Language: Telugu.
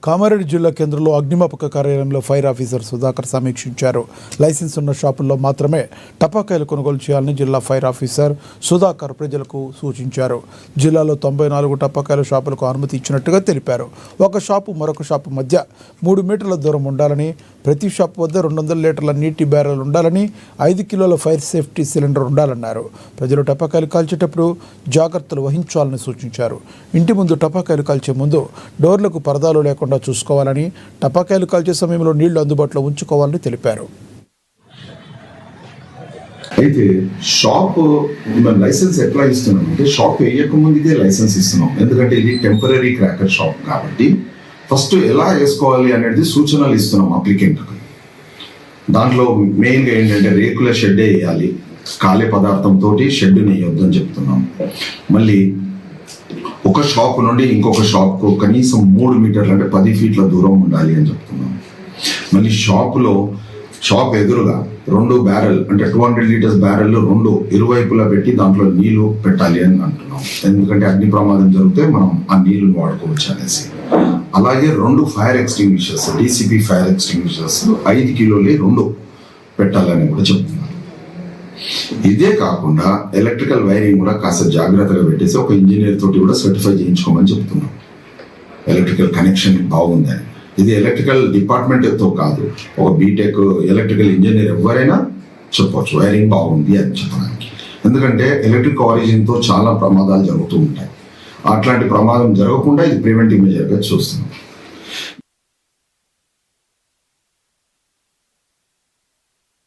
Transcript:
కామారెడ్డి జిల్లా కేంద్రంలో అగ్నిమాపక కార్యాలయంలో ఫైర్ ఆఫీసర్ సుధాకర్ సమీక్షించారు. లైసెన్స్ ఉన్న షాపుల్లో మాత్రమే టపాకాయలు కొనుగోలు చేయాలని జిల్లా ఫైర్ ఆఫీసర్ సుధాకర్ ప్రజలకు సూచించారు. జిల్లాలో 94 టపాకాయల షాపులకు అనుమతి ఇచ్చినట్టుగా తెలిపారు. ఒక షాపు మరొక షాపు మధ్య 3 మీటర్ల దూరం ఉండాలని, ప్రతి షాపు వద్ద 200 లీటర్ల నీటి బ్యారెల్ ఉండాలని, 5 కిలోల ఫైర్ సేఫ్టీ సిలిండర్ ఉండాలన్నారు. ప్రజలు టపాకాయలు కాల్చేటప్పుడు జాగ్రత్తలు వహించాలని సూచించారు. ఇంటి ముందు టపాకాయలు కాల్చే ముందు డోర్లకు పరదాలు లేకుండా చూసుకోవాలని, టపాకాయలు కాల్చే సమయంలో నీళ్లు అందుబాటులో ఉంచుకోవాలని తెలిపారు. అయితే షాప్ లైసెన్స్ ఎట్లా ఇస్తున్నాం అంటే, షాప్ వేయక ముందుకే లైసెన్స్ ఇస్తున్నాం. ఎందుకంటే ఇది టెంపరీ క్రాకర్ షాప్ కాబట్టి ఫస్ట్ ఎలా వేసుకోవాలి అనేది సూచనలు ఇస్తున్నాం అప్లికెంట్కి. దాంట్లో మెయిన్గా ఏంటంటే రేకుల షెడ్ వేయాలి, కాలే పదార్థంతో షెడ్ వేయొద్దు అని చెప్తున్నాం. మళ్ళీ ఒక షాప్ నుండి ఇంకొక షాప్కు కనీసం 3 మీటర్లు అంటే 10 ఫీట్ల దూరం ఉండాలి అని చెప్తున్నాం. మళ్ళీ షాప్ ఎదురుగా 2 బ్యారెల్ అంటే 200 లీటర్స్ బ్యారెల్ 2 ఇరువైపులా పెట్టి దాంట్లో నీళ్లు పెట్టాలి అని అంటున్నాం. ఎందుకంటే అగ్ని ప్రమాదం జరిగితే మనం ఆ నీళ్లను వాడుకోవచ్చు అనేసి. అలాగే 2 fire extinguishers, DCP fire extinguishers 5 కిలోలే 2 పెట్టాలని కూడా చెప్తున్నారు. ఇదే కాకుండా ఎలక్ట్రికల్ వైరింగ్ కూడా కాస్త జాగ్రత్తగా పెట్టేసి ఒక ఇంజనీర్ తోటి కూడా సర్టిఫై చేయించుకోమని చెప్తున్నాం. ఎలక్ట్రికల్ కనెక్షన్ బాగుందని. ఇది ఎలక్ట్రికల్ డిపార్ట్మెంట్తో కాదు, ఒక బీటెక్ ఎలక్ట్రికల్ ఇంజనీర్ ఎవరైనా చెప్పవచ్చు వైరింగ్ బాగుంది అని చెప్పడానికి. ఎందుకంటే ఎలక్ట్రిక్ ఆరిజిన్తో చాలా ప్రమాదాలు జరుగుతూ ఉంటాయి. అట్లాంటి ప్రమాదం జరగకుండా ఇది ప్రివెంటివ్ మెజర్గా చూస్తున్నాం.